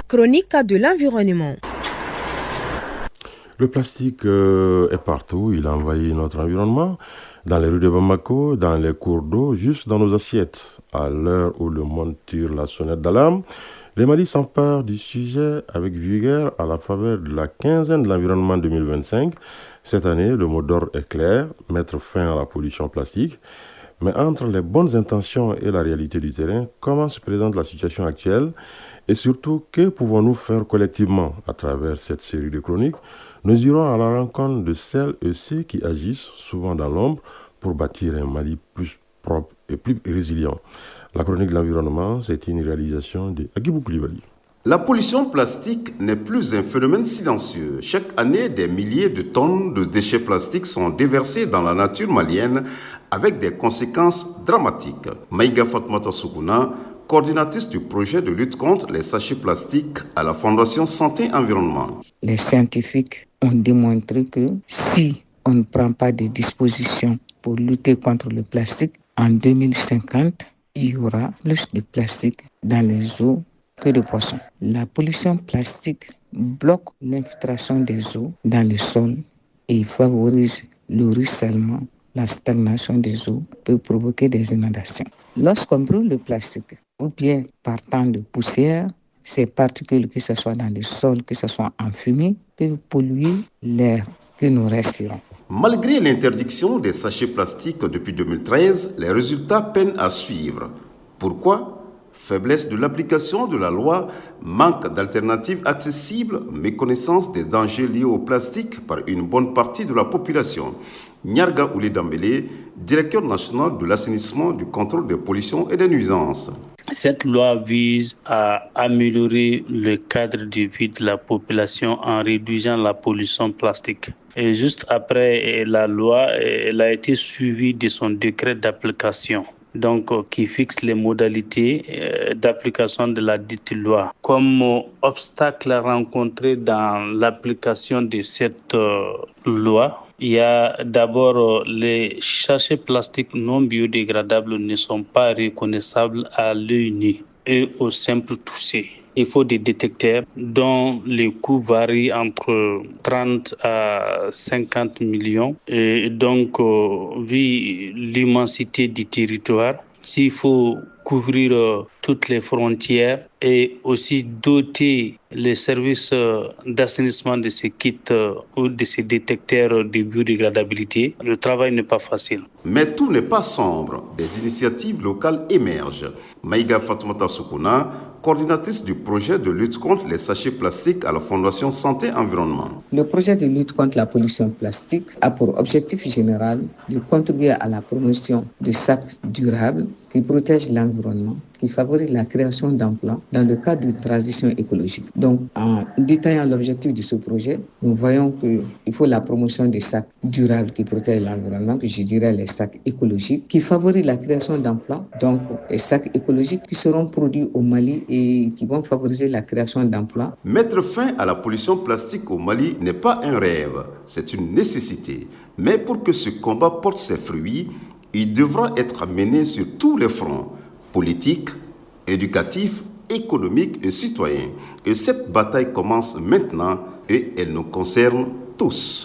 chronique de l'environnement. Le plastique est partout, il a envahi notre environnement, dans les rues de Bamako, dans les cours d'eau, juste dans nos assiettes. À l'heure où le monde tire la sonnette d'alarme, les Mali s'emparent du sujet avec vigueur à la faveur de la quinzaine de l'environnement 2025. Cette année, le mot d'ordre est clair, mettre fin à la pollution plastique. Mais entre les bonnes intentions et la réalité du terrain, comment se présente la situation actuelle et surtout, que pouvons-nous faire collectivement à travers cette série de chroniques? Nous irons à la rencontre de celles et ceux qui agissent, souvent dans l'ombre, pour bâtir un Mali plus propre et plus résilient. La chronique de l'environnement, c'est une réalisation de Agibou Koulibaly. La pollution plastique n'est plus un phénomène silencieux. Chaque année, des milliers de tonnes de déchets plastiques sont déversés dans la nature malienne avec des conséquences dramatiques. Maïga Fatmata Soukouna, coordinatrice du projet de lutte contre les sachets plastiques à la Fondation Santé Environnement. Les scientifiques ont démontré que si on ne prend pas de dispositions pour lutter contre le plastique, en 2050, il y aura plus de plastique dans les eaux que de poissons. La pollution plastique bloque l'infiltration des eaux dans le sol et favorise le ruissellement. La stagnation des eaux peut provoquer des inondations. Lorsqu'on brûle le plastique, ou bien partant de poussière, ces particules, que ce soit dans le sol, que ce soit en fumée, peuvent polluer l'air que nous respirons. Malgré l'interdiction des sachets plastiques depuis 2013, les résultats peinent à suivre. Pourquoi ? Faiblesse de l'application de la loi, manque d'alternatives accessibles, méconnaissance des dangers liés au plastique par une bonne partie de la population. Nyarga Oulé Dambélé, directeur national de l'assainissement, du contrôle des pollutions et des nuisances. Cette loi vise à améliorer le cadre de vie de la population en réduisant la pollution plastique. Et juste après la loi, elle a été suivie de son décret d'application. Donc, qui fixe les modalités d'application de la dite loi. Comme obstacle à rencontrer dans l'application de cette loi, il y a d'abord les sachets plastiques non biodégradables ne sont pas reconnaissables à l'œil nu et au simple toucher. Il faut des détecteurs dont les coûts varient entre 30 à 50 millions. Et donc, vu l'immensité du territoire, s'il faut couvrir toutes les frontières et aussi doter les services d'assainissement de ces kits ou de ces détecteurs de biodégradabilité, le travail n'est pas facile. Mais tout n'est pas sombre. Des initiatives locales émergent. Maïga Fatoumata Soukouna, coordinatrice du projet de lutte contre les sachets plastiques à la Fondation Santé Environnement. Le projet de lutte contre la pollution plastique a pour objectif général de contribuer à la promotion de sacs durables qui protègent l'environnement, qui favorisent la création d'emplois dans le cadre d'une transition écologique. Donc, en détaillant l'objectif de ce projet, nous voyons qu'il faut la promotion des sacs durables qui protègent l'environnement, que je dirais les sacs écologiques, qui favorisent la création d'emplois, donc les sacs écologiques qui seront produits au Mali et qui vont favoriser la création d'emplois. Mettre fin à la pollution plastique au Mali n'est pas un rêve, c'est une nécessité. Mais pour que ce combat porte ses fruits, il devra être mené sur tous les fronts, politiques, éducatifs, économiques et citoyens. Et cette bataille commence maintenant et elle nous concerne tous.